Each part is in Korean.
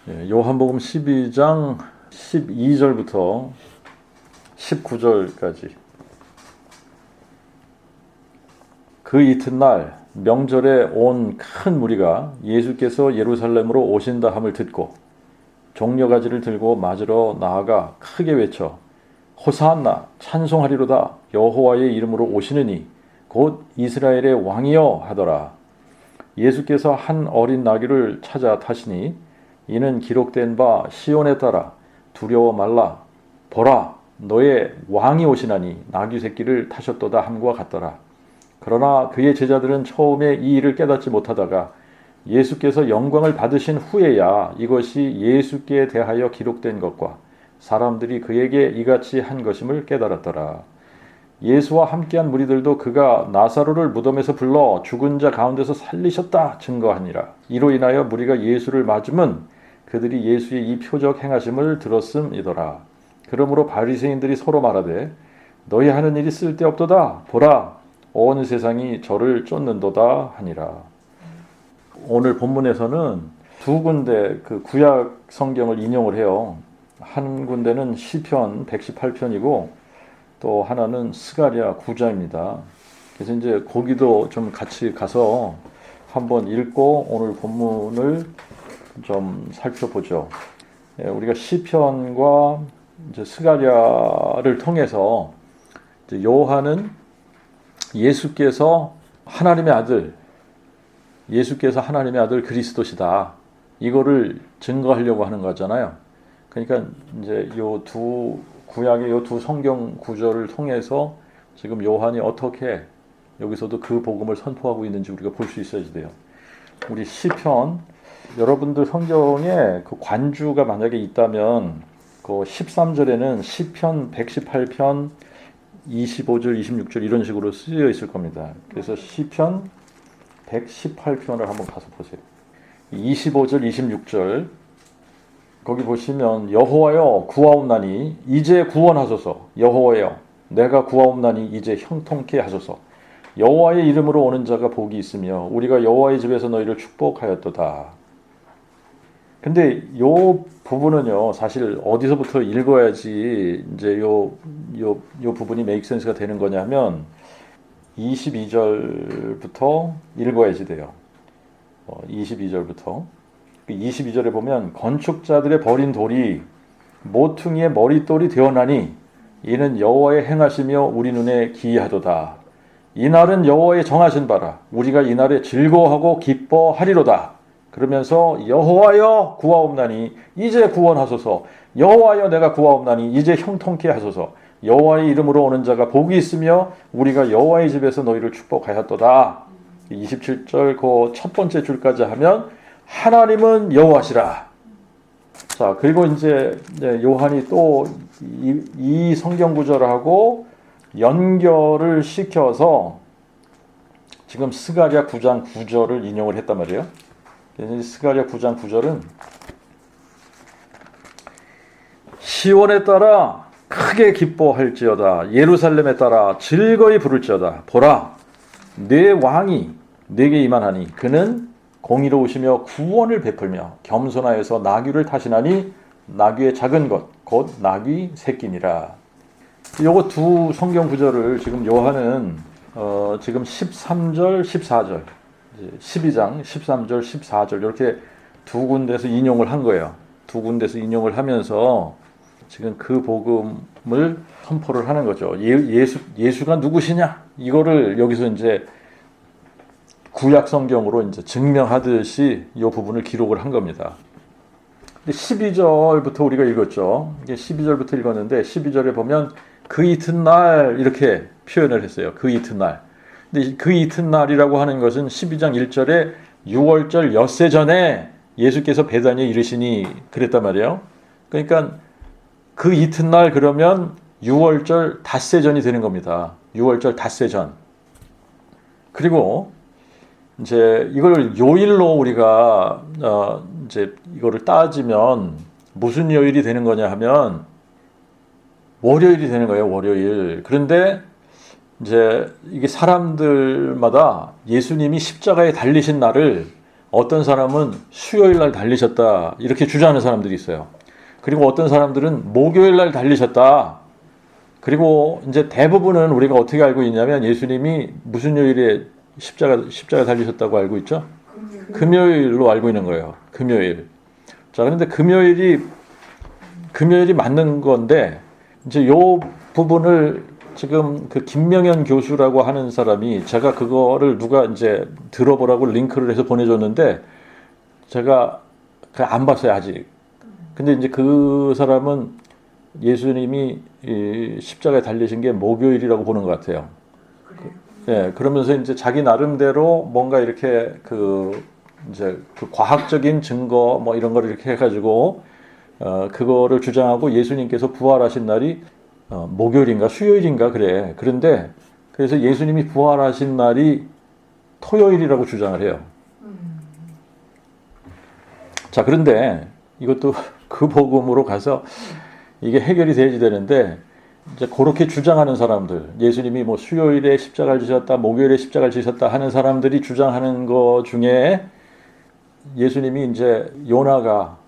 요한복음 12장 12절부터 19절까지. 그 이튿날 명절에 온 큰 무리가 예수께서 예루살렘으로 오신다 함을 듣고 종려가지를 들고 맞으러 나아가 크게 외쳐 호산나 찬송하리로다 여호와의 이름으로 오시느니 곧 이스라엘의 왕이여 하더라. 예수께서 한 어린 나귀를 찾아 타시니 이는 기록된 바 시온에 따라 두려워 말라 보라 너의 왕이 오시나니 나귀 새끼를 타셨도다 함과 같더라. 그러나 그의 제자들은 처음에 이 일을 깨닫지 못하다가 예수께서 영광을 받으신 후에야 이것이 예수께 대하여 기록된 것과 사람들이 그에게 이같이 한 것임을 깨달았더라. 예수와 함께한 무리들도 그가 나사로를 무덤에서 불러 죽은 자 가운데서 살리셨다 증거하니라. 이로 인하여 무리가 예수를 맞음은 그들이 예수의 이 표적 행하심을 들었음이더라. 그러므로 바리새인들이 서로 말하되 너희 하는 일이 쓸데없도다. 보라 온 세상이 저를 쫓는도다 하니라. 오늘 본문에서는 두 군데 그 구약 성경을 인용을 해요. 한 군데는 시편 118편이고 또 하나는 스가랴 9장입니다. 그래서 이제 거기도 좀 같이 가서 한번 읽고 오늘 본문을 좀 살펴보죠. 우리가 시편과 이제 스가랴를 통해서 이제 요한은 예수께서 하나님의 아들 그리스도시다. 이거를 증거하려고 하는 거잖아요. 그러니까 이제 요 두 구약의 요 두 성경 구절을 통해서 지금 요한이 어떻게 여기서도 그 복음을 선포하고 있는지 우리가 볼 수 있어야 돼요. 우리 시편 여러분들 성경에 그 관주가 만약에 있다면 그 13절에는 시편 118편 25절, 26절 이런 식으로 쓰여 있을 겁니다. 그래서 시편 118편을 한번 가서 보세요. 25절, 26절 거기 보시면 여호와여 구하옵나니 이제 구원하소서. 여호와여 내가 구하옵나니 이제 형통케 하소서. 여호와의 이름으로 오는 자가 복이 있으며 우리가 여호와의 집에서 너희를 축복하였도다. 근데 요 부분은요 사실 어디서부터 읽어야지 이제 요 부분이 메이크 센스가 되는 거냐면 22절부터 읽어야지 돼요. 22절부터 22절에 보면 건축자들의 버린 돌이 모퉁이의 머릿돌이 되어나니 이는 여호와의 행하시며 우리 눈에 기이하도다. 이날은 여호와의 정하신 바라. 우리가 이날에 즐거워하고 기뻐하리로다. 그러면서 여호와여 구하옵나니 이제 구원하소서. 여호와여 내가 구하옵나니 이제 형통케 하소서. 여호와의 이름으로 오는 자가 복이 있으며 우리가 여호와의 집에서 너희를 축복하였도다. 27절 그 첫 번째 줄까지 하면 하나님은 여호와시라. 자 그리고 이제 요한이 또 이 성경 구절하고 연결을 시켜서 지금 스가랴 9장 9절을 인용을 했단 말이에요. 스가랴 9장 9절은 시온에 따라 크게 기뻐할지어다. 예루살렘에 따라 즐거이 부를지어다. 보라 내 왕이 내게 임하나니 그는 공의로우시며 구원을 베풀며 겸손하여서 나귀를 타시나니 나귀의 작은 것 곧 나귀 새끼니라. 요거 두 성경 구절을 지금 요한은 지금 13절 14절 12장 13절 14절 이렇게 두 군데서 인용을 한 거예요. 두 군데서 인용을 하면서 지금 그 복음을 선포를 하는 거죠. 예수가 누구시냐? 이거를 여기서 이제 구약 성경으로 이제 증명하듯이 이 부분을 기록을 한 겁니다. 근데 12절부터 우리가 읽었죠. 이게 12절부터 읽었는데 12절에 보면 그 이튿날 이렇게 표현을 했어요. 그 이튿날. 근데 그 이튿날이라고 하는 것은 12장 1절에 6월절 엿새 전에 예수께서 베다니에 이르시니 그랬단 말이에요. 그러니까 그 이튿날 그러면 6월절 닷새 전이 되는 겁니다. 6월절 닷새 전. 그리고 이제 이걸 요일로 우리가 이제 이거를 따지면 무슨 요일이 되는 거냐 하면 월요일이 되는 거예요. 월요일. 그런데 이제 이게 사람들마다 예수님이 십자가에 달리신 날을 어떤 사람은 수요일 날 달리셨다 이렇게 주장하는 사람들이 있어요. 그리고 어떤 사람들은 목요일 날 달리셨다. 그리고 이제 대부분은 우리가 어떻게 알고 있냐면 예수님이 무슨 요일에 십자가 달리셨다고 알고 있죠? 금요일로 알고 있는 거예요. 금요일. 자, 그런데 금요일이 맞는 건데 이제 요 부분을 지금 그 김명현 교수라고 하는 사람이 제가 그거를 누가 이제 들어보라고 링크를 해서 보내줬는데 제가 안 봤어요 아직. 근데 이제 그 사람은 예수님이 이 십자가에 달리신 게 목요일이라고 보는 것 같아요. 예, 그러면서 이제 자기 나름대로 뭔가 이렇게 이제 그 과학적인 증거 뭐 이런 걸 이렇게 해가지고 그거를 주장하고 예수님께서 부활하신 날이 목요일인가 수요일인가 그래. 그래서 예수님이 부활하신 날이 토요일이라고 주장을 해요. 자, 그런데 이것도 그 복음으로 가서 이게 해결이 돼야지 되는데 이제 그렇게 주장하는 사람들, 예수님이 뭐 수요일에 십자가를 지셨다, 목요일에 십자가를 지셨다 하는 사람들이 주장하는 것 중에 예수님이 이제 요나가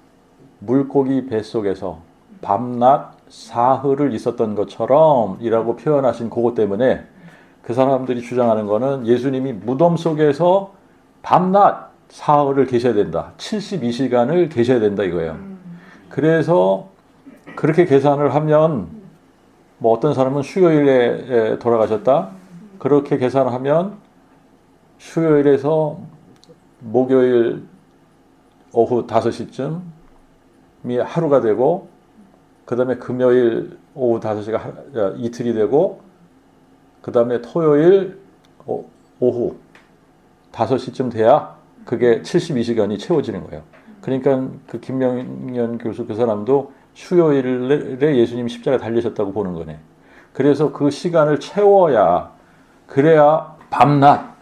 물고기 뱃속에서 밤낮 사흘을 있었던 것처럼 이라고 표현하신 그것 때문에 그 사람들이 주장하는 거는 예수님이 무덤 속에서 밤낮 사흘을 계셔야 된다. 72시간을 계셔야 된다 이거예요. 그래서 그렇게 계산을 하면 뭐 어떤 사람은 수요일에 돌아가셨다. 그렇게 계산하면 수요일에서 목요일 오후 5시쯤이 하루가 되고 그 다음에 금요일 오후 5시가 이틀이 되고 그 다음에 토요일 오후 5시쯤 돼야 그게 72시간이 채워지는 거예요. 그러니까 그 김명현 교수 그 사람도 수요일에 예수님 십자가에 달리셨다고 보는 거네. 그래서 그 시간을 채워야 그래야 밤낮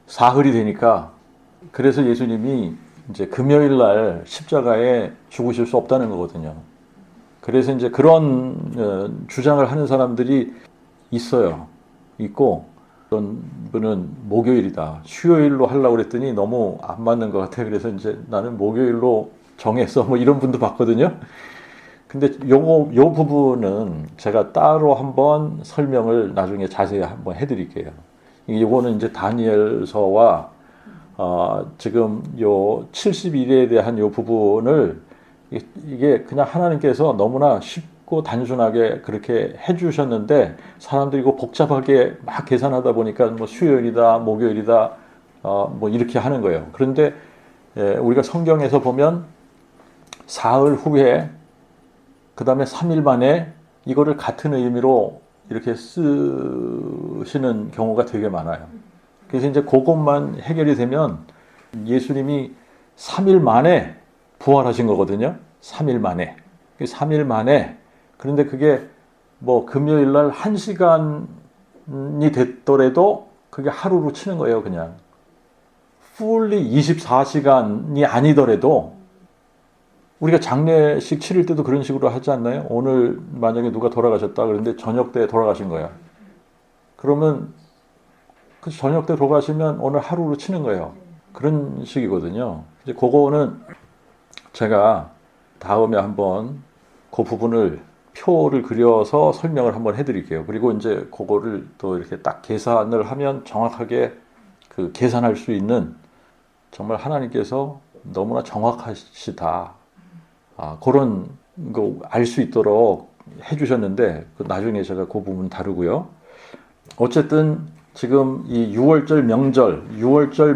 사흘이 되니까 그래서 예수님이 이제 금요일 날 십자가에 죽으실 수 없다는 거거든요. 그래서 이제 그런 주장을 하는 사람들이 있어요. 있고 어떤 분은 목요일이다. 수요일로 하려고 그랬더니 너무 안 맞는 것 같아. 그래서 이제 나는 목요일로 정했어. 뭐 이런 분도 봤거든요. 근데 요 부분은 제가 따로 한번 설명을 나중에 자세히 한번 해드릴게요. 요거는 이제 다니엘서와 지금 요 70일에 대한 요 부분을 이게 그냥 하나님께서 너무나 쉽고 단순하게 그렇게 해주셨는데 사람들이 이거 복잡하게 막 계산하다 보니까 뭐 수요일이다, 목요일이다, 뭐 이렇게 하는 거예요. 그런데 우리가 성경에서 보면 사흘 후에 그 다음에 3일 만에 이거를 같은 의미로 이렇게 쓰시는 경우가 되게 많아요. 그래서 이제 그것만 해결이 되면 예수님이 3일 만에 부활하신 거거든요. 3일 만에. 3일 만에. 그런데 그게 뭐 금요일 날 1시간이 됐더라도 그게 하루로 치는 거예요, 그냥. fully 24시간이 아니더라도 우리가 장례식 치를 때도 그런 식으로 하지 않나요? 오늘 만약에 누가 돌아가셨다 그런데 저녁 때 돌아가신 거야. 그러면 그 저녁 때 돌아가시면 오늘 하루로 치는 거예요. 그런 식이거든요. 이제 그거는 제가 다음에 한번 그 부분을 표를 그려서 설명을 한번 해드릴게요. 그리고 이제 그거를 또 이렇게 딱 계산을 하면 정확하게 그 계산할 수 있는 정말 하나님께서 너무나 정확하시다. 그런 거 알 수 있도록 해주셨는데 나중에 제가 그 부분 다루고요. 어쨌든 지금 이 6월절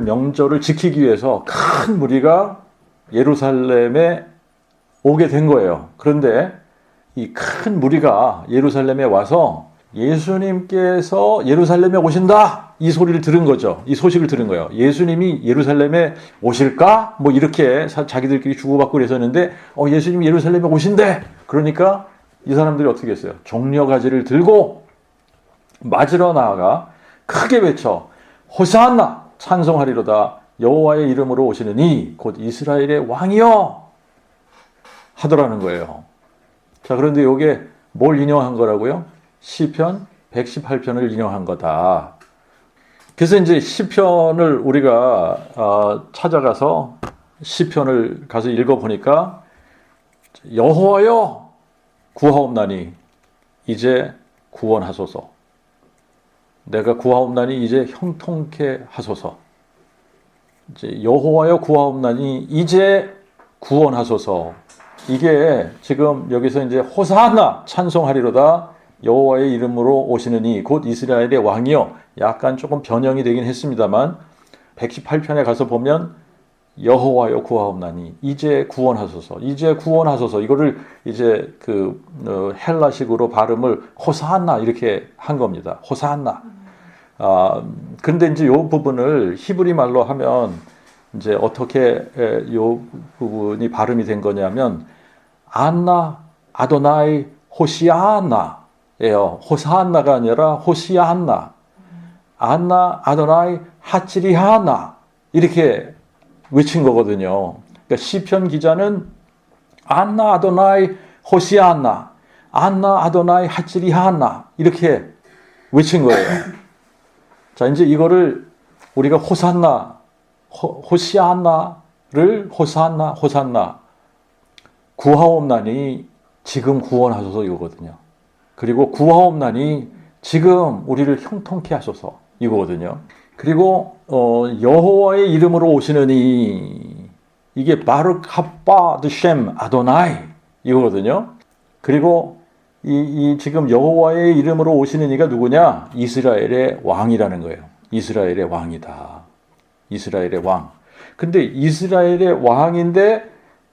명절을 지키기 위해서 큰 무리가 예루살렘에 오게 된 거예요. 그런데 이 큰 무리가 예루살렘에 와서 예수님께서 예루살렘에 오신다 이 소리를 들은 거죠. 이 소식을 들은 거예요. 예수님이 예루살렘에 오실까? 뭐 이렇게 자기들끼리 주고받고 그랬었는데 예수님이 예루살렘에 오신대. 그러니까 이 사람들이 어떻게 했어요? 종려가지를 들고 맞으러 나아가 크게 외쳐 호산나 찬송하리로다 여호와의 이름으로 오시는 이 곧 이스라엘의 왕이여 하더라는 거예요. 자, 그런데 이게 뭘 인용한 거라고요? 시편 118편을 인용한 거다. 그래서 이제 시편을 우리가 찾아가서 시편을 가서 읽어보니까 여호와여 구하옵나니 이제 구원하소서. 내가 구하옵나니 이제 형통케 하소서. 이제 여호와여 구하옵나니 이제 구원하소서. 이게 지금 여기서 이제 호산나 찬송하리로다 여호와의 이름으로 오시느니 곧 이스라엘의 왕이요. 약간 조금 변형이 되긴 했습니다만 118편에 가서 보면 여호와여 구하옵나니 이제 구원하소서. 이제 구원하소서. 이거를 이제 그 헬라식으로 발음을 호산나 이렇게 한 겁니다. 호산나. 근데 이제 요 부분을 히브리 말로 하면 이제 어떻게 요 부분이 발음이 된 거냐면 안나 아도나이 호시아나예요. 호산나가 아니라 호시아나. 안나 아도나이 하치리하나 이렇게 외친 거거든요. 그러니까 시편 기자는 안나 아도나이 호시아나, 안나 아도나이 하치리하나 이렇게 외친 거예요. 자, 이제 이거를 우리가 호산나, 호시아나를 호산나 구하옵나니 지금 구원하소서 이거거든요. 그리고 구하옵나니 지금 우리를 형통케 하소서 이거거든요. 그리고 여호와의 이름으로 오시느니 이게 바룩 하빠 드셴 아도나이 이거거든요. 그리고 이 지금 여호와의 이름으로 오시는 이가 누구냐? 이스라엘의 왕이라는 거예요. 이스라엘의 왕이다. 이스라엘의 왕. 근데 이스라엘의 왕인데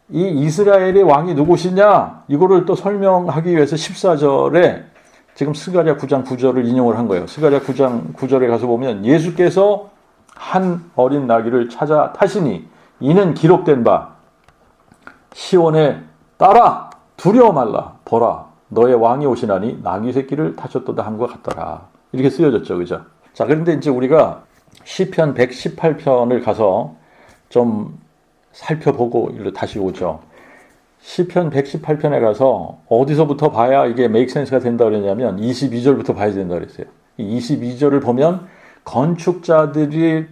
이 이스라엘의 왕이 누구시냐? 이거를 또 설명하기 위해서 14절에 지금 스가랴 9장 9절을 인용을 한 거예요. 스가랴 9장 9절에 가서 보면 예수께서 한 어린 나귀를 찾아 타시니 이는 기록된 바 시온에 따라 두려워 말라 보라 너의 왕이 오시나니 나귀 새끼를 타셨도다 함과 같더라. 이렇게 쓰여졌죠. 그죠? 자, 그런데 이제 우리가 시편 118편을 가서 좀 살펴보고 일로 다시 오죠. 시편 118편에 가서 어디서부터 봐야 이게 make sense가 된다 그러냐면 22절부터 봐야 된다 그랬어요. 이 22절을 보면 건축자들의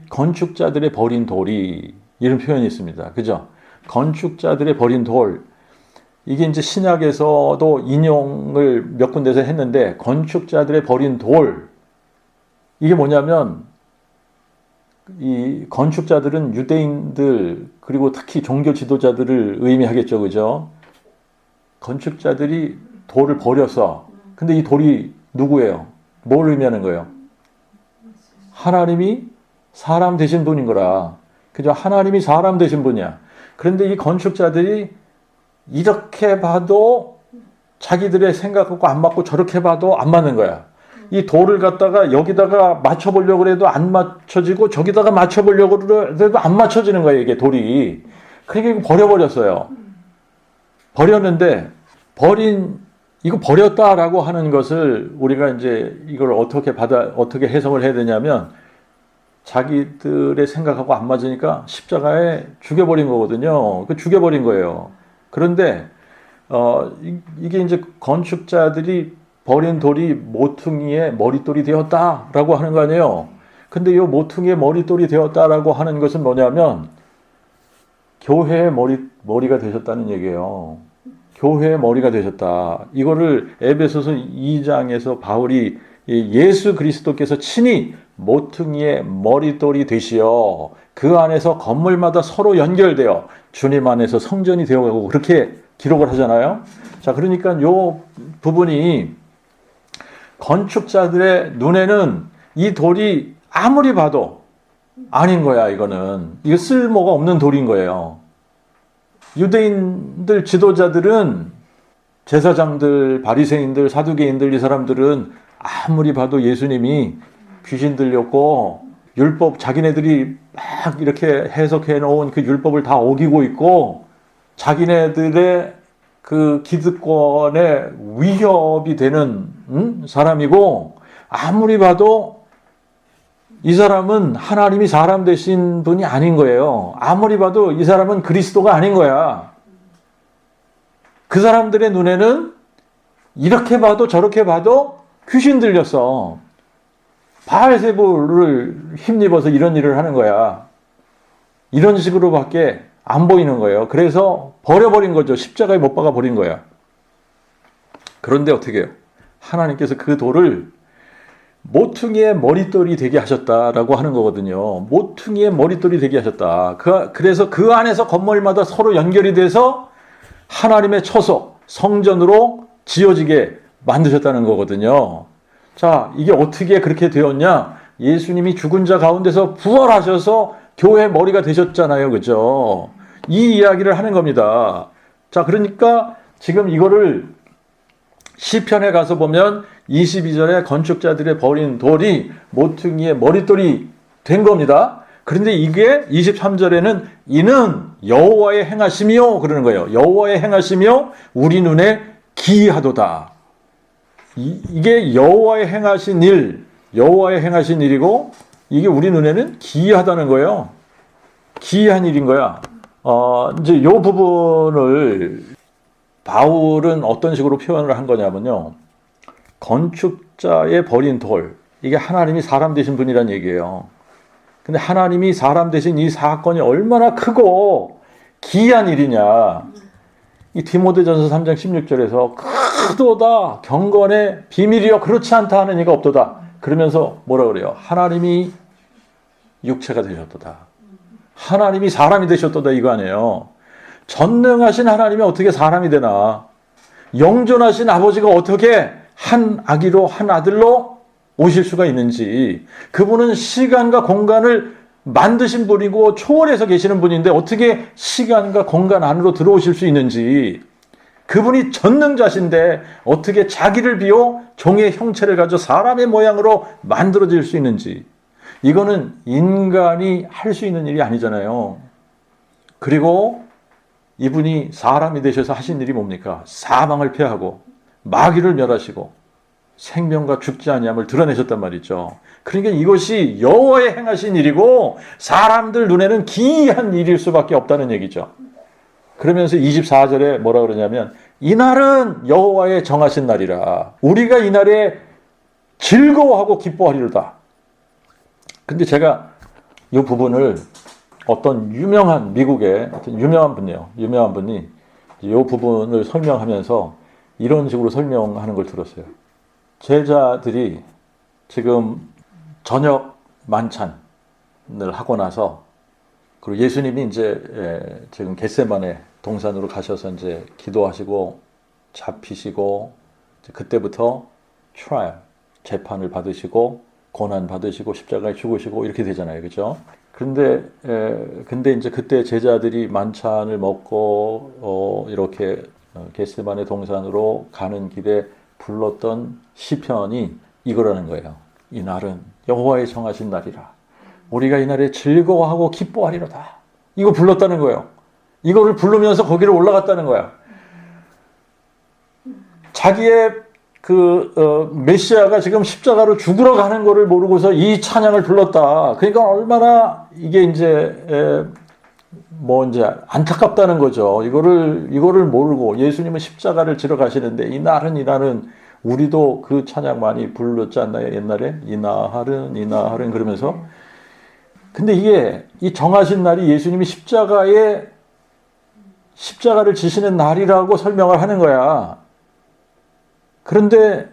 버린 돌이 이런 표현이 있습니다. 그죠? 건축자들의 버린 돌. 이게 이제 신약에서도 인용을 몇 군데서 했는데 건축자들의 버린 돌. 이게 뭐냐면 이 건축자들은 유대인들 그리고 특히 종교 지도자들을 의미하겠죠. 그죠? 건축자들이 돌을 버렸어. 근데 이 돌이 누구예요? 뭘 의미하는 거예요? 하나님이 사람 되신 분인 거라. 그죠? 하나님이 사람 되신 분이야. 그런데 이 건축자들이 이렇게 봐도 자기들의 생각하고 안 맞고 저렇게 봐도 안 맞는 거야. 이 돌을 갖다가 여기다가 맞춰보려고 해도 안 맞춰지고 저기다가 맞춰보려고 해도 안 맞춰지는 거예요. 이게 돌이. 그러니까 이거 버려버렸어요. 버렸는데 이거 버렸다라고 하는 것을 우리가 이제 이걸 어떻게 해석을 해야 되냐면 자기들의 생각하고 안 맞으니까 십자가에 죽여버린 거거든요. 그 죽여버린 거예요. 그런데 이게 이제 건축자들이 버린 돌이 모퉁이의 머릿돌이 되었다라고 하는 거 아니에요. 근데 이 모퉁이의 머릿돌이 되었다라고 하는 것은 뭐냐면 교회의 머리가 되셨다는 얘기예요. 교회의 머리가 되셨다. 이거를 에베소서 2장에서 바울이 예수 그리스도께서 친히 모퉁이의 머릿돌이 되시어 그 안에서 건물마다 서로 연결되어 주님 안에서 성전이 되어가고 그렇게 기록을 하잖아요. 자, 그러니까 이 부분이 건축자들의 눈에는 이 돌이 아무리 봐도 아닌 거야. 이거 쓸모가 없는 돌인 거예요. 유대인들 지도자들은 제사장들, 바리새인들, 사두개인들 이 사람들은 아무리 봐도 예수님이 귀신 들렸고 율법 자기네들이 막 이렇게 해석해 놓은 그 율법을 다 어기고 있고 자기네들의 그 기득권에 위협이 되는 사람이고 아무리 봐도 이 사람은 하나님이 사람 되신 분이 아닌 거예요. 아무리 봐도 이 사람은 그리스도가 아닌 거야. 그 사람들의 눈에는 이렇게 봐도 저렇게 봐도 귀신 들렸어. 바알세불을 힘입어서 이런 일을 하는 거야. 이런 식으로밖에 안 보이는 거예요. 그래서 버려버린 거죠. 십자가에 못 박아 버린 거야. 그런데 어떻게 해요? 하나님께서 그 돌을 모퉁이의 머릿돌이 되게 하셨다라고 하는 거거든요. 모퉁이의 머릿돌이 되게 하셨다. 그래서 그 안에서 건물마다 서로 연결이 돼서 하나님의 처소, 성전으로 지어지게 만드셨다는 거거든요. 자, 이게 어떻게 그렇게 되었냐? 예수님이 죽은 자 가운데서 부활하셔서 교회 머리가 되셨잖아요. 그죠? 이 이야기를 하는 겁니다. 자, 그러니까 지금 이거를 시편에 가서 보면 22절에 건축자들의 버린 돌이 모퉁이의 머릿돌이 된 겁니다. 그런데 이게 23절에는 이는 여호와의 행하심이요 그러는 거예요. 여호와의 행하심이요 우리 눈에 기이하도다. 이게 여호와의 행하신 일, 여호와의 행하신 일이고 이게 우리 눈에는 기이하다는 거예요. 기이한 일인 거야. 이제 이 부분을 바울은 어떤 식으로 표현을 한 거냐면요. 건축자의 버린 돌, 이게 하나님이 사람 되신 분이란 얘기예요. 근데 하나님이 사람 되신 이 사건이 얼마나 크고 기이한 일이냐. 이 디모데전서 3장 16절에서 크도다 경건의 비밀이여 그렇지 않다 하는 이가 없도다. 그러면서 뭐라 그래요? 하나님이 육체가 되셨도다. 하나님이 사람이 되셨도다 이거 아니에요. 전능하신 하나님이 어떻게 사람이 되나? 영존하신 아버지가 어떻게 한 아기로 한 아들로 오실 수가 있는지, 그분은 시간과 공간을 만드신 분이고 초월해서 계시는 분인데 어떻게 시간과 공간 안으로 들어오실 수 있는지, 그분이 전능자신데 어떻게 자기를 비워 종의 형체를 가져 사람의 모양으로 만들어질 수 있는지, 이거는 인간이 할 수 있는 일이 아니잖아요. 그리고 이분이 사람이 되셔서 하신 일이 뭡니까? 사망을 패하고 마귀를 멸하시고 생명과 죽지 아니함을 드러내셨단 말이죠. 그러니까 이것이 여호와의 행하신 일이고 사람들 눈에는 기이한 일일 수밖에 없다는 얘기죠. 그러면서 24절에 뭐라 그러냐면 이날은 여호와의 정하신 날이라 우리가 이날에 즐거워하고 기뻐하리로다. 근데 제가 이 부분을 어떤 유명한 미국의 어떤 유명한 분이에요. 유명한 분이 이 부분을 설명하면서 이런 식으로 설명하는 걸 들었어요. 제자들이 지금 저녁 만찬을 하고 나서 그리고 예수님이 이제 지금 겟세마네 동산으로 가셔서 이제 기도하시고 잡히시고 그때부터 트라이얼 재판을 받으시고 고난 받으시고 십자가에 죽으시고 이렇게 되잖아요, 그렇죠? 근데 이제 그때 제자들이 만찬을 먹고 이렇게 겟세마네 동산으로 가는 길에 불렀던 시편이 이거라는 거예요. 이 날은 여호와의 정하신 날이라 우리가 이 날에 즐거워하고 기뻐하리로다. 이거 불렀다는 거예요. 이거를 부르면서 거기를 올라갔다는 거야. 자기의 메시아가 지금 십자가로 죽으러 가는 거를 모르고서 이 찬양을 불렀다. 그러니까 얼마나 이게 이제 안타깝다는 거죠. 이거를 모르고 예수님은 십자가를 지러 가시는데 이 날은 우리도 그 찬양 많이 불렀지 않나요? 옛날에 이 날은 그러면서. 근데 이게 이 정하신 날이 예수님이 십자가를 지시는 날이라고 설명을 하는 거야. 그런데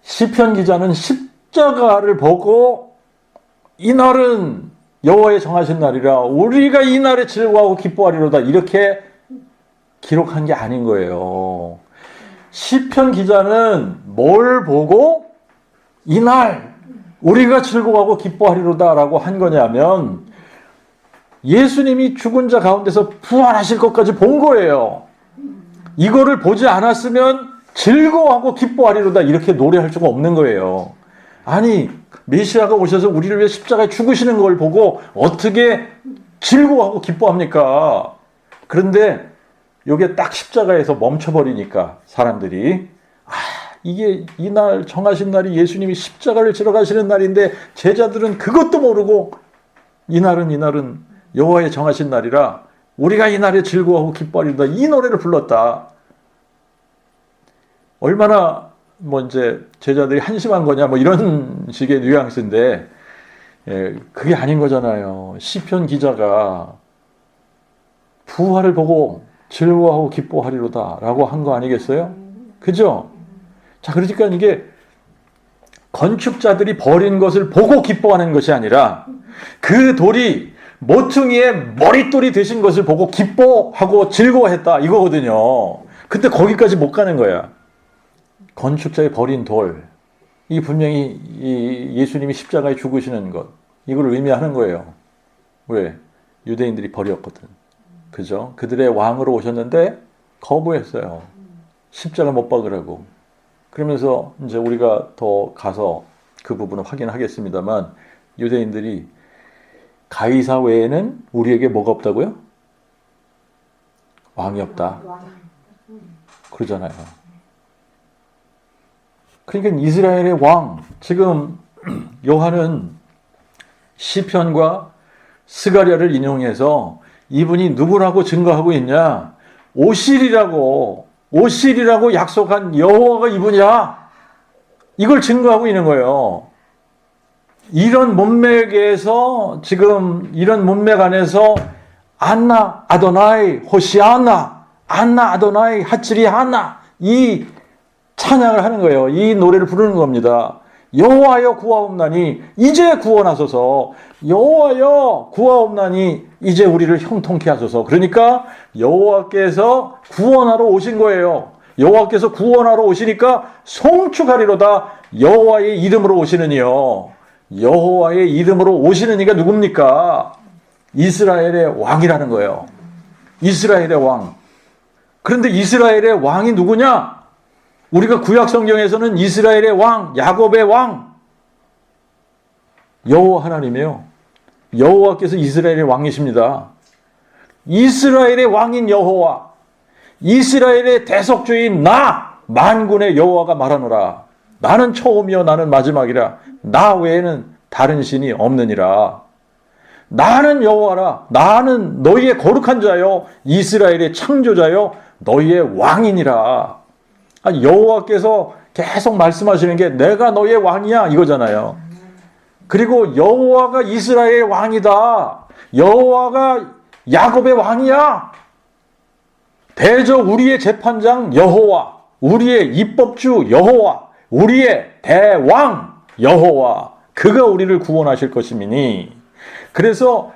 시편 기자는 십자가를 보고 이 날은 여호와의 정하신 날이라 우리가 이 날에 즐거워하고 기뻐하리로다 이렇게 기록한 게 아닌 거예요. 시편 기자는 뭘 보고 이 날 우리가 즐거워하고 기뻐하리로다라고 한 거냐면 예수님이 죽은 자 가운데서 부활하실 것까지 본 거예요. 이거를 보지 않았으면 즐거워하고 기뻐하리로다 이렇게 노래할 수가 없는 거예요. 아니 메시아가 오셔서 우리를 위해 십자가에 죽으시는 걸 보고 어떻게 즐거워하고 기뻐합니까? 그런데 이게 딱 십자가에서 멈춰버리니까 사람들이 이게 이날 정하신 날이 예수님이 십자가를 지러 가시는 날인데 제자들은 그것도 모르고 이날은 여호와의 정하신 날이라 우리가 이 날에 즐거워하고 기뻐하리로다 이 노래를 불렀다. 얼마나 뭐 이제 제자들이 한심한 거냐 뭐 이런 식의 뉘앙스인데 그게 아닌 거잖아요. 시편 기자가 부활을 보고 즐거워하고 기뻐하리로다 라고 한 거 아니겠어요? 그죠? 자, 그러니까 이게 건축자들이 버린 것을 보고 기뻐하는 것이 아니라 그 돌이 모퉁이에 머릿돌이 되신 것을 보고 기뻐하고 즐거워했다 이거거든요. 근데 거기까지 못 가는 거야. 건축자의 버린 돌, 이 분명히 이 예수님이 십자가에 죽으시는 것, 이걸 의미하는 거예요. 왜? 유대인들이 버렸거든. 그죠? 그들의 왕으로 오셨는데 거부했어요. 십자가 못 박으라고. 그러면서 이제 우리가 더 가서 그 부분을 확인하겠습니다만 유대인들이 가이사 외에는 우리에게 뭐가 없다고요? 왕이 없다. 그러잖아요. 그러니까 이스라엘의 왕, 지금 요한은 시편과 스가랴를 인용해서 이분이 누구라고 증거하고 있냐? 오실이라고 약속한 여호와가 이분이야. 이걸 증거하고 있는 거예요. 이런 문맥에서 지금 이런 문맥 안에서 안나 아도나이 호시아나 안나 아도나이 하츠리 하나 이 찬양을 하는 거예요. 이 노래를 부르는 겁니다. 여호와여 구하옵나니 이제 구원하소서. 여호와여 구하옵나니 이제 우리를 형통케 하소서. 그러니까 여호와께서 구원하러 오신 거예요. 여호와께서 구원하러 오시니까 송축하리로다. 여호와의 이름으로 오시느니요. 여호와의 이름으로 오시는 이가 누굽니까? 이스라엘의 왕이라는 거예요. 이스라엘의 왕. 그런데 이스라엘의 왕이 누구냐? 우리가 구약 성경에서는 이스라엘의 왕, 야곱의 왕, 여호와 하나님이에요. 여호와께서 이스라엘의 왕이십니다. 이스라엘의 왕인 여호와, 이스라엘의 대속주인 나 만군의 여호와가 말하노라. 나는 처음이요 나는 마지막이라. 나 외에는 다른 신이 없느니라. 나는 여호와라. 나는 너희의 거룩한 자요 이스라엘의 창조자요 너희의 왕이니라. 여호와께서 계속 말씀하시는 게 내가 너희의 왕이야 이거잖아요. 그리고 여호와가 이스라엘의 왕이다. 여호와가 야곱의 왕이야. 대적 우리의 재판장 여호와, 우리의 입법주 여호와, 우리의 대왕 여호와, 그가 우리를 구원하실 것이미니. 그래서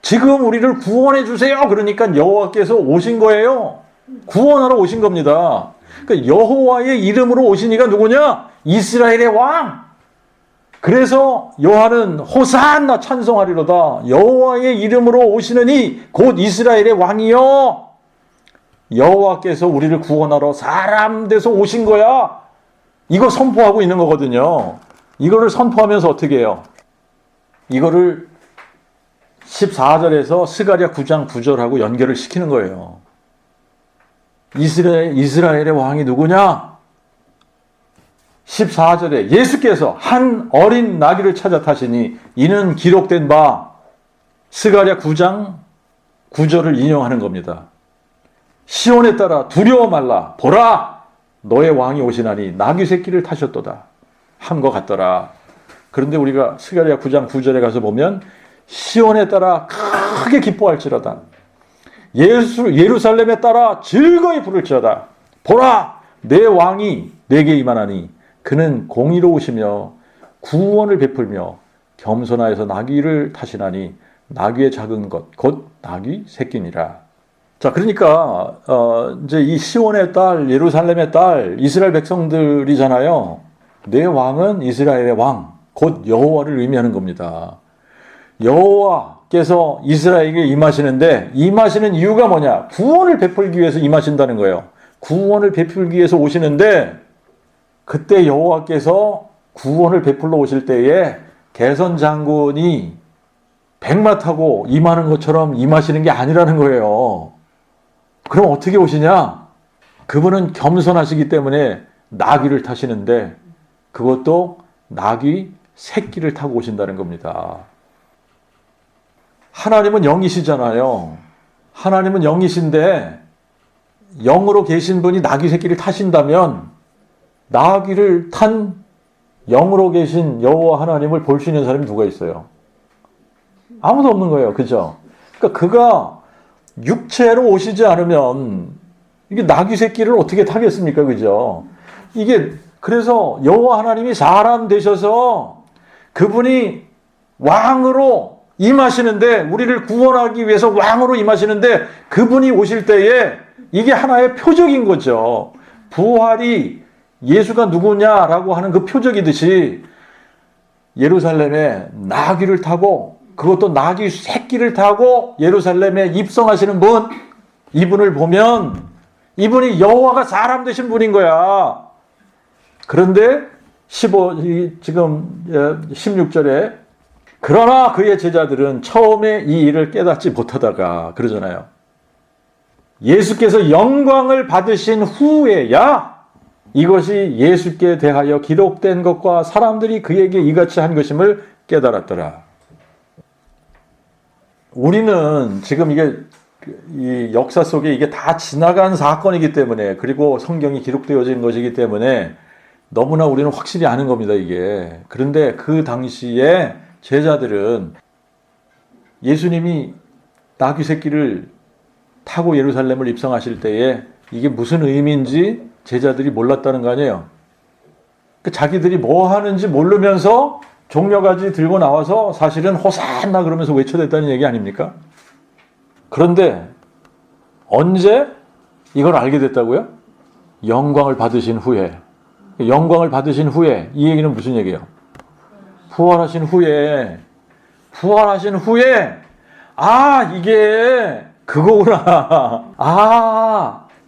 지금 우리를 구원해 주세요. 그러니까 여호와께서 오신 거예요. 구원하러 오신 겁니다. 그러니까 여호와의 이름으로 오신 이가 누구냐? 이스라엘의 왕. 그래서 요한은 호산나 찬송하리로다. 여호와의 이름으로 오시는 이 곧 이스라엘의 왕이요. 여호와께서 우리를 구원하러 사람 돼서 오신 거야. 이거 선포하고 있는 거거든요. 이거를 선포하면서 어떻게 해요? 이거를 14절에서 스가랴 9장 9절하고 연결을 시키는 거예요. 이스라엘의 왕이 누구냐? 14절에 예수께서 한 어린 나귀를 찾아 타시니 이는 기록된 바 스가랴 9장 9절을 인용하는 겁니다. 시온에 따라 두려워 말라. 보라 너의 왕이 오시나니 나귀 새끼를 타셨도다. 함과 같더라. 그런데 우리가 스가랴 9장 9절에 가서 보면 시온에 따라 크게 기뻐할지로다. 예루살렘에 따라 즐거이 부를지어다. 보라 내 왕이 내게 임하나니 그는 공의로우시며 구원을 베풀며 겸손하여서 나귀를 타시나니 나귀의 작은 것 곧 나귀 새끼니라. 자, 그러니까 이제 이 시온의 딸, 예루살렘의 딸, 이스라엘 백성들이잖아요. 내 왕은 이스라엘의 왕, 곧 여호와를 의미하는 겁니다. 여호와께서 이스라엘에게 임하시는데 임하시는 이유가 뭐냐? 구원을 베풀기 위해서 임하신다는 거예요. 구원을 베풀기 위해서 오시는데 그때 여호와께서 구원을 베풀러 오실 때에 개선 장군이 백마 타고 임하는 것처럼 임하시는 게 아니라는 거예요. 그럼 어떻게 오시냐? 그분은 겸손하시기 때문에 나귀를 타시는데 그것도 나귀 새끼를 타고 오신다는 겁니다. 하나님은 영이시잖아요. 하나님은 영이신데 영으로 계신 분이 나귀 새끼를 타신다면 나귀를 탄 영으로 계신 여호와 하나님을 볼 수 있는 사람이 누가 있어요? 아무도 없는 거예요. 그죠? 그러니까 그가 육체로 오시지 않으면 이게 나귀 새끼를 어떻게 타겠습니까? 그죠? 이게 그래서 여호와 하나님이 사람 되셔서 그분이 왕으로 임하시는데, 우리를 구원하기 위해서 왕으로 임하시는데, 그분이 오실 때에 이게 하나의 표적인 거죠. 부활이 예수가 누구냐라고 하는 그 표적이듯이 예루살렘에 나귀를 타고, 그것도 나귀 새끼를 타고 예루살렘에 입성하시는 분, 이분을 보면 이분이 여호와가 사람 되신 분인 거야. 그런데 지금 16절에 그러나 그의 제자들은 처음에 이 일을 깨닫지 못하다가 그러잖아요. 예수께서 영광을 받으신 후에야 이것이 예수께 대하여 기록된 것과 사람들이 그에게 이같이 한 것임을 깨달았더라. 우리는 지금 이게 이 역사 속에 이게 다 지나간 사건이기 때문에, 그리고 성경이 기록되어진 것이기 때문에 너무나 우리는 확실히 아는 겁니다, 이게. 그런데 그 당시에 제자들은 예수님이 나귀 새끼를 타고 예루살렘을 입성하실 때에 이게 무슨 의미인지 제자들이 몰랐다는 거 아니에요. 자기들이 뭐 하는지 모르면서 종려가지 들고 나와서 사실은 호산나 그러면서 외쳐댔다는 얘기 아닙니까? 그런데 언제 이걸 알게 됐다고요? 영광을 받으신 후에. 영광을 받으신 후에, 이 얘기는 무슨 얘기예요? 부활하신 후에, 이게 그거구나.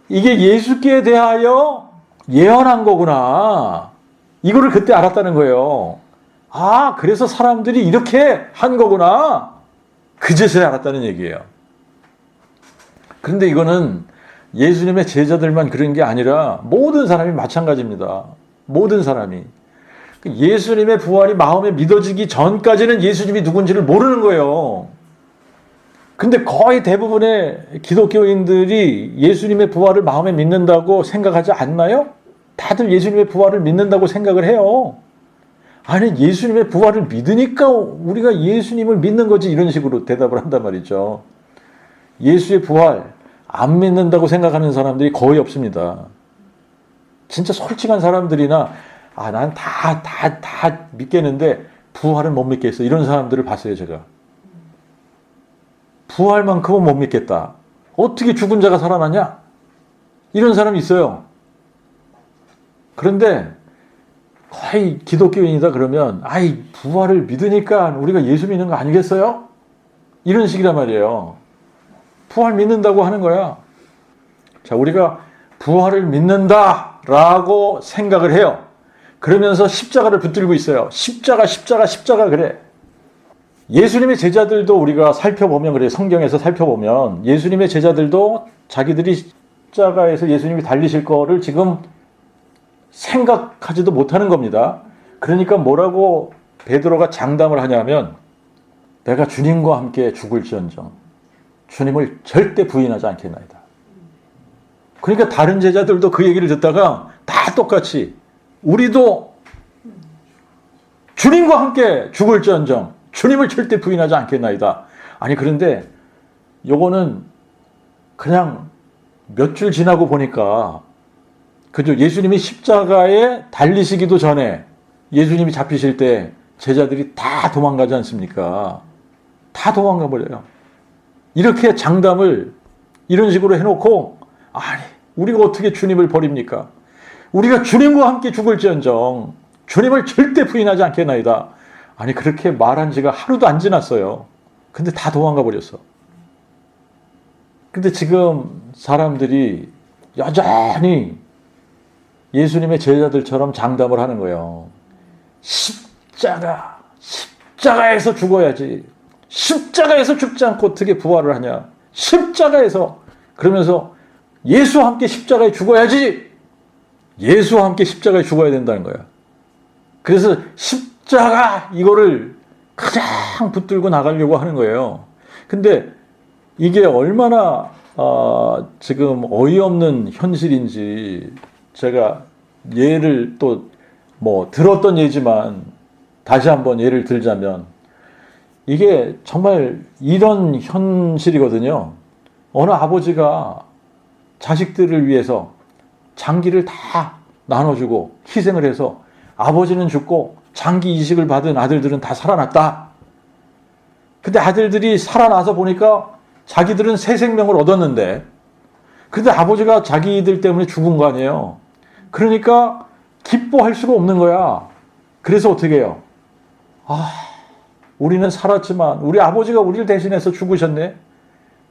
이게 예수께 대하여 예언한 거구나. 이거를 그때 알았다는 거예요. 그래서 사람들이 이렇게 한 거구나. 그제서야 알았다는 얘기예요. 그런데 이거는 예수님의 제자들만 그런 게 아니라 모든 사람이 마찬가지입니다. 모든 사람이. 예수님의 부활이 마음에 믿어지기 전까지는 예수님이 누군지를 모르는 거예요. 근데 거의 대부분의 기독교인들이 예수님의 부활을 마음에 믿는다고 생각하지 않나요? 다들 예수님의 부활을 믿는다고 생각을 해요. 아니, 예수님의 부활을 믿으니까 우리가 예수님을 믿는 거지, 이런 식으로 대답을 한단 말이죠. 예수의 부활 안 믿는다고 생각하는 사람들이 거의 없습니다. 진짜 솔직한 사람들이나 난 다 믿겠는데 부활은 못 믿겠어, 이런 사람들을 봤어요, 제가. 부활만큼은 못 믿겠다. 어떻게 죽은 자가 살아나냐? 이런 사람이 있어요. 그런데 거의 기독교인이다 그러면 부활을 믿으니까 우리가 예수 믿는 거 아니겠어요? 이런 식이란 말이에요. 부활 믿는다고 하는 거야. 자, 우리가 부활을 믿는다라고 생각을 해요. 그러면서 십자가를 붙들고 있어요. 십자가 그래. 예수님의 제자들도 우리가 살펴보면 그래, 성경에서 살펴보면 예수님의 제자들도 자기들이 십자가에서 예수님이 달리실 거를 지금 생각하지도 못하는 겁니다. 그러니까 뭐라고 베드로가 장담을 하냐면, 내가 주님과 함께 죽을지언정 주님을 절대 부인하지 않겠나이다. 그러니까 다른 제자들도 그 얘기를 듣다가 다 똑같이 우리도 주님과 함께 죽을지언정 주님을 절대 부인하지 않겠나이다. 아니, 그런데 요거는 그냥 몇 줄 지나고 보니까, 그죠? 예수님이 십자가에 달리시기도 전에 예수님이 잡히실 때 제자들이 다 도망가지 않습니까? 다 도망가 버려요. 이렇게 장담을 이런 식으로 해놓고, 우리가 어떻게 주님을 버립니까? 우리가 주님과 함께 죽을지언정 주님을 절대 부인하지 않겠나이다. 아니, 그렇게 말한 지가 하루도 안 지났어요. 근데 다 도망가 버렸어. 근데 지금 사람들이 여전히 예수님의 제자들처럼 장담을 하는 거예요. 십자가에서 죽어야지. 십자가에서 죽지 않고 어떻게 부활을 하냐. 십자가에서. 그러면서 예수와 함께 십자가에 죽어야지. 예수와 함께 십자가에 죽어야 된다는 거야. 그래서 십자가 이거를 가장 붙들고 나가려고 하는 거예요. 근데 이게 얼마나 지금 어이없는 현실인지 제가 예를 또 들었던 예지만 다시 한번 예를 들자면 이게 정말 이런 현실이거든요. 어느 아버지가 자식들을 위해서 장기를 다 나눠주고 희생을 해서 아버지는 죽고 장기 이식을 받은 아들들은 다 살아났다. 근데 아들들이 살아나서 보니까 자기들은 새 생명을 얻었는데 근데 아버지가 자기들 때문에 죽은 거 아니에요. 그러니까 기뻐할 수가 없는 거야. 그래서 어떻게 해요? 우리는 살았지만 우리 아버지가 우리를 대신해서 죽으셨네.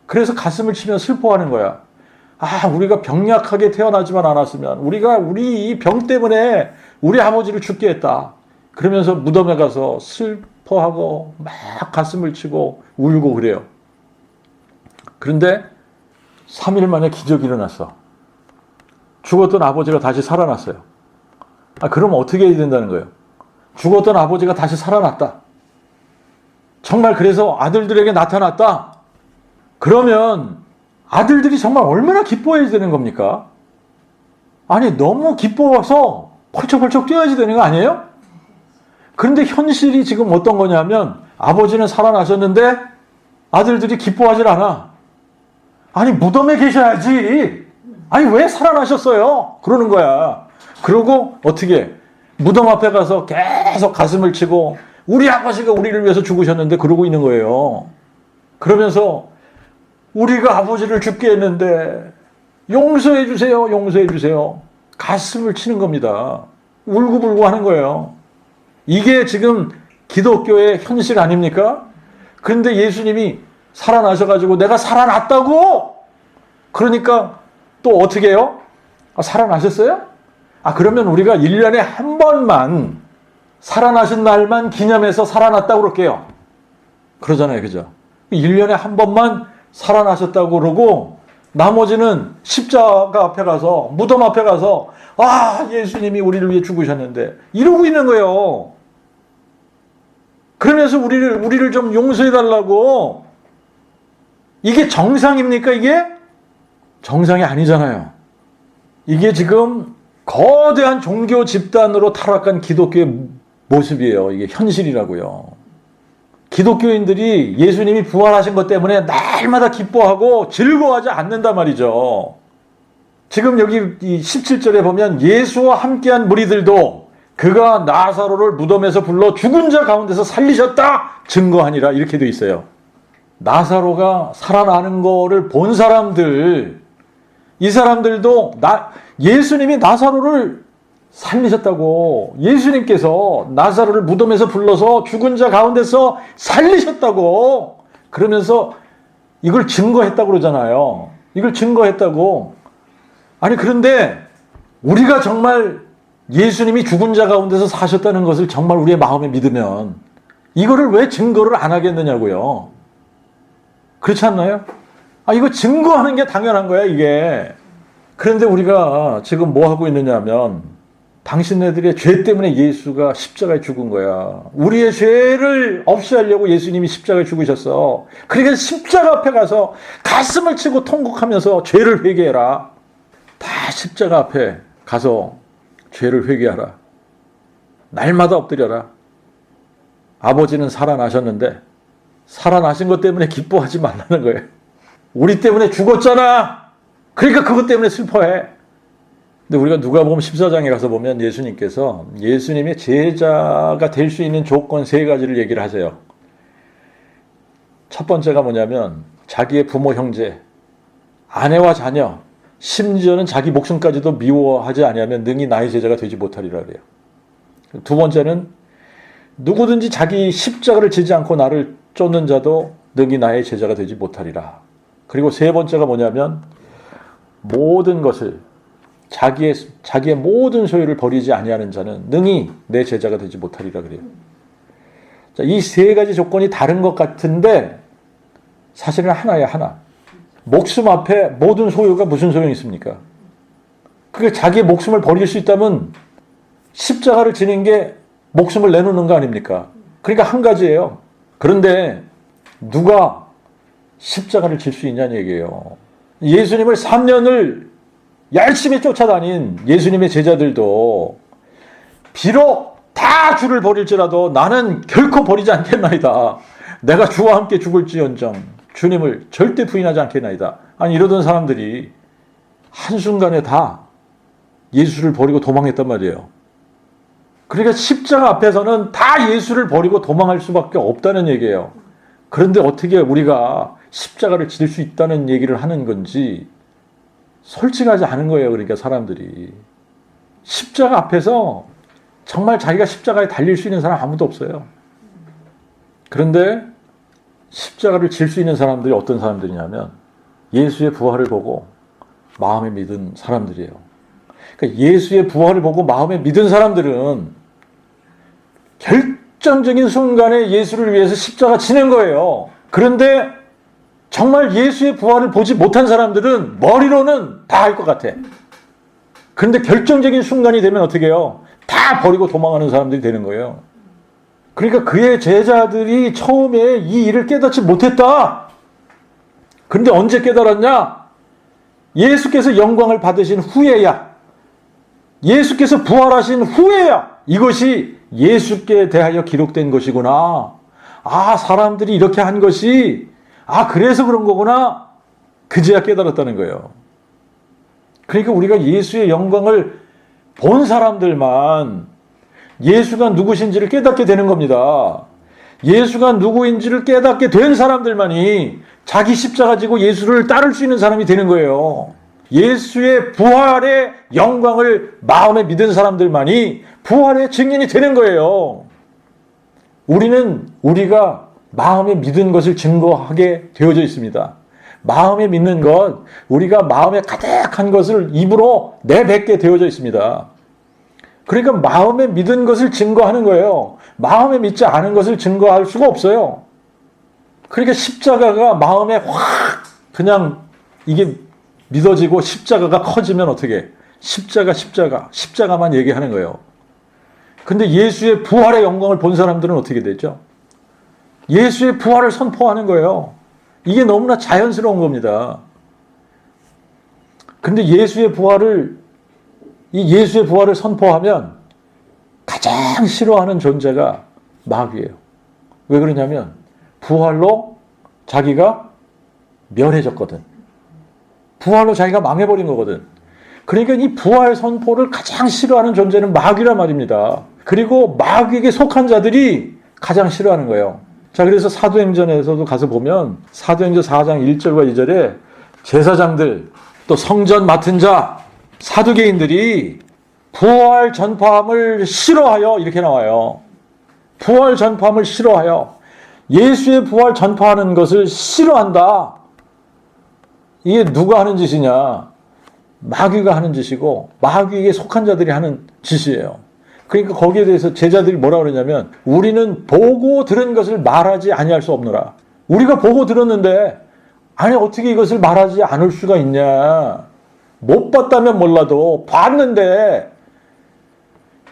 그래서 가슴을 치며 슬퍼하는 거야. 우리가 병약하게 태어나지만 않았으면 우리 이 병 때문에 우리 아버지를 죽게 했다. 그러면서 무덤에 가서 슬퍼하고 막 가슴을 치고 울고 그래요. 그런데 3일 만에 기적이 일어났어. 죽었던 아버지가 다시 살아났어요. 그럼 어떻게 해야 된다는 거예요? 죽었던 아버지가 다시 살아났다. 정말 그래서 아들들에게 나타났다. 그러면 아들들이 정말 얼마나 기뻐해야 되는 겁니까? 너무 기뻐서 펄쩍펄쩍 뛰어야지 되는 거 아니에요? 그런데 현실이 지금 어떤 거냐면 아버지는 살아나셨는데 아들들이 기뻐하질 않아. 무덤에 계셔야지. 왜 살아나셨어요? 그러는 거야. 그러고 어떻게 무덤 앞에 가서 계속 가슴을 치고 우리 아버지가 우리를 위해서 죽으셨는데 그러고 있는 거예요. 그러면서 우리가 아버지를 죽게 했는데 용서해 주세요. 용서해 주세요. 가슴을 치는 겁니다. 울고불고 하는 거예요. 이게 지금 기독교의 현실 아닙니까? 그런데 예수님이 살아나셔가지고 내가 살아났다고? 그러니까 또 어떻게 해요? 살아나셨어요? 그러면 우리가 1년에 한 번만 살아나신 날만 기념해서 살아났다고 그럴게요. 그러잖아요. 그죠? 1년에 한 번만 살아나셨다고 그러고 나머지는 십자가 앞에 가서 무덤 앞에 가서 예수님이 우리를 위해 죽으셨는데 이러고 있는 거예요. 그러면서 우리를 좀 용서해 달라고. 이게 정상입니까? 이게 정상이 아니잖아요. 이게 지금 거대한 종교 집단으로 타락한 기독교의 모습이에요. 이게 현실이라고요. 기독교인들이 예수님이 부활하신 것 때문에 날마다 기뻐하고 즐거워하지 않는단 말이죠. 지금 여기 17절에 보면 예수와 함께한 무리들도 그가 나사로를 무덤에서 불러 죽은 자 가운데서 살리셨다 증거하니라 이렇게 돼 있어요. 나사로가 살아나는 거를 본 사람들, 이 사람들도 예수님이 나사로를 살리셨다고, 예수님께서 나사로를 무덤에서 불러서 죽은 자 가운데서 살리셨다고 그러면서 이걸 증거했다고 그러잖아요. 이걸 증거했다고. 그런데 우리가 정말 예수님이 죽은 자 가운데서 사셨다는 것을 정말 우리의 마음에 믿으면 이거를 왜 증거를 안 하겠느냐고요. 그렇지 않나요? 이거 증거하는 게 당연한 거야, 이게. 그런데 우리가 지금 뭐 하고 있느냐 하면 당신네들의 죄 때문에 예수가 십자가에 죽은 거야. 우리의 죄를 없이 하려고 예수님이 십자가에 죽으셨어. 그러니까 십자가 앞에 가서 가슴을 치고 통곡하면서 죄를 회개해라. 다 십자가 앞에 가서 죄를 회개하라. 날마다 엎드려라. 아버지는 살아나셨는데 살아나신 것 때문에 기뻐하지 말라는 거예요. 우리 때문에 죽었잖아. 그러니까 그것 때문에 슬퍼해. 근데 우리가 누가복음 14장에 가서 보면 예수님께서 예수님의 제자가 될 수 있는 조건 3가지를 얘기를 하세요. 첫 번째가 뭐냐면 자기의 부모, 형제, 아내와 자녀, 심지어는 자기 목숨까지도 미워하지 아니하면 능히 나의 제자가 되지 못하리라 그래요. 두 번째는 누구든지 자기 십자가를 지지 않고 나를 쫓는 자도 능히 나의 제자가 되지 못하리라. 그리고 세 번째가 뭐냐면 모든 것을 자기의 모든 소유를 버리지 아니하는 자는 능히 내 제자가 되지 못하리라 그래요. 자, 이 3가지 조건이 다른 것 같은데 사실은 하나야, 하나. 목숨 앞에 모든 소유가 무슨 소용이 있습니까? 그게 자기의 목숨을 버릴 수 있다면 십자가를 지는 게 목숨을 내놓는 거 아닙니까? 그러니까 한 가지예요. 그런데 누가 십자가를 질 수 있냐는 얘기예요. 예수님을 3년을 열심히 쫓아다닌 예수님의 제자들도 비록 다 주를 버릴지라도 나는 결코 버리지 않겠나이다. 내가 주와 함께 죽을지언정 주님을 절대 부인하지 않겠나이다. 아니 이러던 사람들이 한순간에 다 예수를 버리고 도망했단 말이에요. 그러니까 십자가 앞에서는 다 예수를 버리고 도망할 수밖에 없다는 얘기예요. 그런데 어떻게 우리가 십자가를 질 수 있다는 얘기를 하는 건지 솔직하지 않은 거예요. 그러니까 사람들이. 십자가 앞에서 정말 자기가 십자가에 달릴 수 있는 사람 아무도 없어요. 그런데 십자가를 질 수 있는 사람들이 어떤 사람들이냐면 예수의 부활을 보고 마음에 믿은 사람들이에요. 그러니까 예수의 부활을 보고 마음에 믿은 사람들은 결정적인 순간에 예수를 위해서 십자가 지는 거예요. 그런데 정말 예수의 부활을 보지 못한 사람들은 머리로는 다 알 것 같아. 그런데 결정적인 순간이 되면 어떻게 해요? 다 버리고 도망하는 사람들이 되는 거예요. 그러니까 그의 제자들이 처음에 이 일을 깨닫지 못했다. 그런데 언제 깨달았냐? 예수께서 영광을 받으신 후에야. 예수께서 부활하신 후에야. 이것이 예수께 대하여 기록된 것이구나. 아, 사람들이 이렇게 한 것이 그래서 그런 거구나. 그제야 깨달았다는 거예요. 그러니까 우리가 예수의 영광을 본 사람들만 예수가 누구신지를 깨닫게 되는 겁니다. 예수가 누구인지를 깨닫게 된 사람들만이 자기 십자가 지고 예수를 따를 수 있는 사람이 되는 거예요. 예수의 부활의 영광을 마음에 믿은 사람들만이 부활의 증인이 되는 거예요. 우리가 마음에 믿은 것을 증거하게 되어져 있습니다. 마음에 믿는 것, 우리가 마음에 가득한 것을 입으로 내뱉게 되어져 있습니다. 그러니까 마음에 믿은 것을 증거하는 거예요. 마음에 믿지 않은 것을 증거할 수가 없어요. 그러니까 십자가가 마음에 확 그냥 이게 믿어지고 십자가가 커지면 어떻게 해? 십자가만 얘기하는 거예요. 근데 예수의 부활의 영광을 본 사람들은 어떻게 되죠? 예수의 부활을 선포하는 거예요. 이게 너무나 자연스러운 겁니다. 근데 예수의 부활을 선포하면 가장 싫어하는 존재가 마귀예요. 왜 그러냐면 부활로 자기가 멸해졌거든. 부활로 자기가 망해버린 거거든. 그러니까 이 부활 선포를 가장 싫어하는 존재는 마귀란 말입니다. 그리고 마귀에게 속한 자들이 가장 싫어하는 거예요. 자, 그래서 사도행전에서도 가서 보면 사도행전 4장 1절과 2절에 제사장들 또 성전 맡은 자 사두개인들이 부활 전파함을 싫어하여 이렇게 나와요. 부활 전파함을 싫어하여 예수의 부활 전파하는 것을 싫어한다. 이게 누가 하는 짓이냐? 마귀가 하는 짓이고 마귀에게 속한 자들이 하는 짓이에요. 그러니까 거기에 대해서 제자들이 뭐라 그러냐면 우리는 보고 들은 것을 말하지 아니할 수 없노라. 우리가 보고 들었는데 아니 어떻게 이것을 말하지 않을 수가 있냐. 못 봤다면 몰라도 봤는데.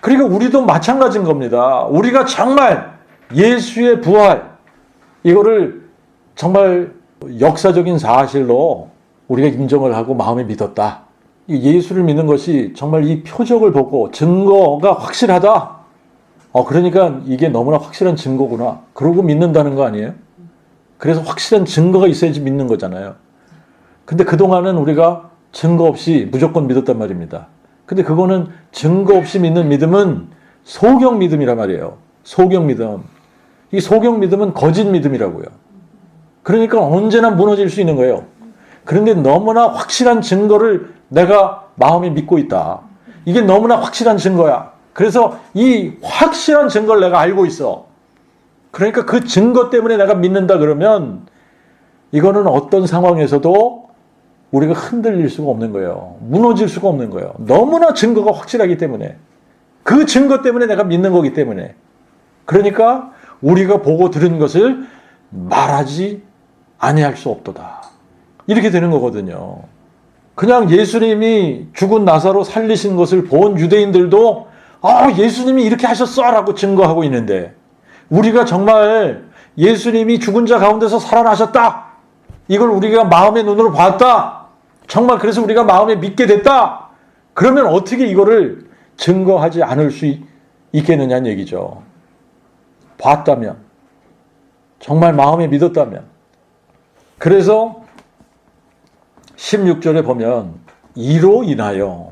그러니까 우리도 마찬가지인 겁니다. 우리가 정말 예수의 부활 이거를 정말 역사적인 사실로 우리가 인정을 하고 마음에 믿었다. 예수를 믿는 것이 정말 이 표적을 보고 증거가 확실하다. 그러니까 이게 너무나 확실한 증거구나. 그러고 믿는다는 거 아니에요? 그래서 확실한 증거가 있어야지 믿는 거잖아요. 근데 그동안은 우리가 증거 없이 무조건 믿었단 말입니다. 근데 그거는 증거 없이 믿는 믿음은 소경 믿음이란 말이에요. 소경 믿음. 이 소경 믿음은 거짓 믿음이라고요. 그러니까 언제나 무너질 수 있는 거예요. 그런데 너무나 확실한 증거를 내가 마음에 믿고 있다. 이게 너무나 확실한 증거야. 그래서 이 확실한 증거를 내가 알고 있어. 그러니까 그 증거 때문에 내가 믿는다 그러면 이거는 어떤 상황에서도 우리가 흔들릴 수가 없는 거예요. 무너질 수가 없는 거예요. 너무나 증거가 확실하기 때문에. 그 증거 때문에 내가 믿는 거기 때문에. 그러니까 우리가 보고 들은 것을 말하지 아니할 수 없도다. 이렇게 되는 거거든요. 그냥 예수님이 죽은 나사로 살리신 것을 본 유대인들도 예수님이 이렇게 하셨어 라고 증거하고 있는데 우리가 정말 예수님이 죽은 자 가운데서 살아나셨다. 이걸 우리가 마음의 눈으로 봤다. 정말 그래서 우리가 마음에 믿게 됐다. 그러면 어떻게 이거를 증거하지 않을 수 있겠느냐는 얘기죠. 봤다면, 정말 마음에 믿었다면. 그래서 16절에 보면 이로 인하여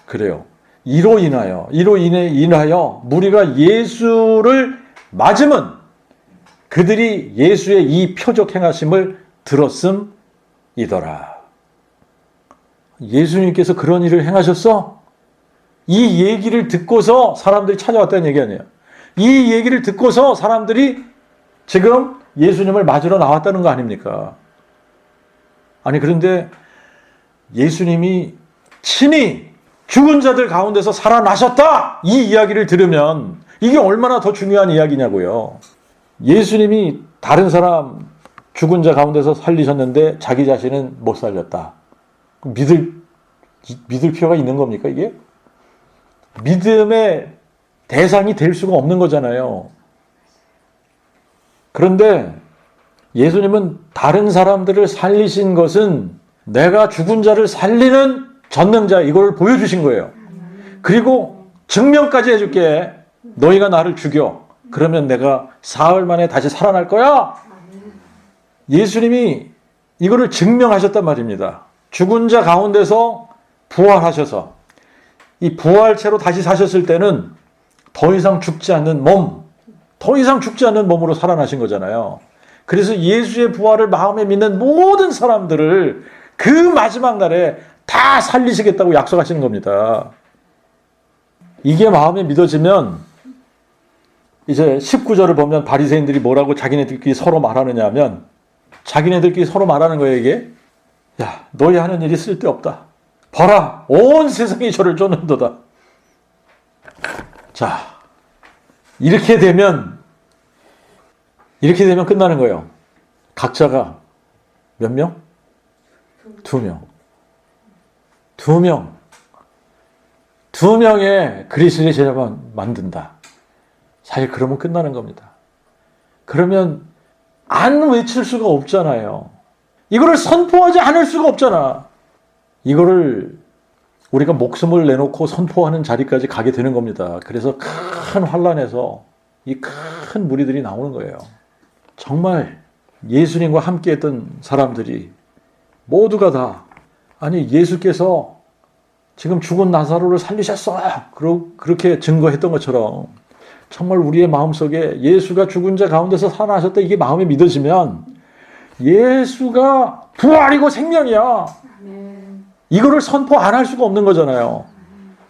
그래요. 이로 인하여 무리가 예수를 맞으면 그들이 예수의 이 표적 행하심을 들었음이더라. 예수님께서 그런 일을 행하셨어? 이 얘기를 듣고서 사람들이 찾아왔다는 얘기 아니에요. 이 얘기를 듣고서 사람들이 지금 예수님을 맞으러 나왔다는 거 아닙니까? 아니 그런데 예수님이 친히 죽은 자들 가운데서 살아나셨다! 이 이야기를 들으면 이게 얼마나 더 중요한 이야기냐고요. 예수님이 다른 사람 죽은 자 가운데서 살리셨는데 자기 자신은 못 살렸다. 믿을 필요가 있는 겁니까 이게? 믿음의 대상이 될 수가 없는 거잖아요. 그런데 예수님은 다른 사람들을 살리신 것은 내가 죽은 자를 살리는 전능자 이걸 보여주신 거예요. 그리고 증명까지 해줄게. 너희가 나를 죽여. 그러면 내가 사흘 만에 다시 살아날 거야. 예수님이 이거를 증명하셨단 말입니다. 죽은 자 가운데서 부활하셔서 이 부활체로 다시 사셨을 때는 더 이상 죽지 않는 몸, 더 이상 죽지 않는 몸으로 살아나신 거잖아요. 그래서 예수의 부활을 마음에 믿는 모든 사람들을 그 마지막 날에 다 살리시겠다고 약속하시는 겁니다. 이게 마음에 믿어지면 이제 19절을 보면 바리새인들이 뭐라고 자기네들끼리 서로 말하느냐 하면 자기네들끼리 서로 말하는 거예요 이게. 야, 너희 하는 일이 쓸데없다. 봐라, 온 세상이 저를 쫓는도다. 자, 이렇게 되면 끝나는 거예요. 각자가 몇 명? 2명. 2명의 그리스도의 제자만 만든다. 사실 그러면 끝나는 겁니다. 그러면 안 외칠 수가 없잖아요. 이거를 선포하지 않을 수가 없잖아. 이거를 우리가 목숨을 내놓고 선포하는 자리까지 가게 되는 겁니다. 그래서 큰 환란에서 이 큰 무리들이 나오는 거예요. 정말 예수님과 함께 했던 사람들이 모두가 다 아니 예수께서 지금 죽은 나사로를 살리셨어요. 그렇게 증거했던 것처럼 정말 우리의 마음속에 예수가 죽은 자 가운데서 살아나셨다 이게 마음에 믿어지면 예수가 부활이고 생명이야. 이거를 선포 안 할 수가 없는 거잖아요.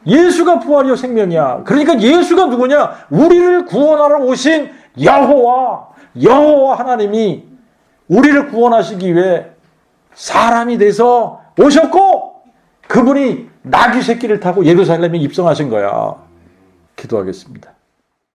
예수가 부활이요 생명이야. 그러니까 예수가 누구냐? 우리를 구원하러 오신 여호와 하나님이 우리를 구원하시기 위해 사람이 돼서 오셨고 그분이 나귀 새끼를 타고 예루살렘에 입성하신 거야. 기도하겠습니다.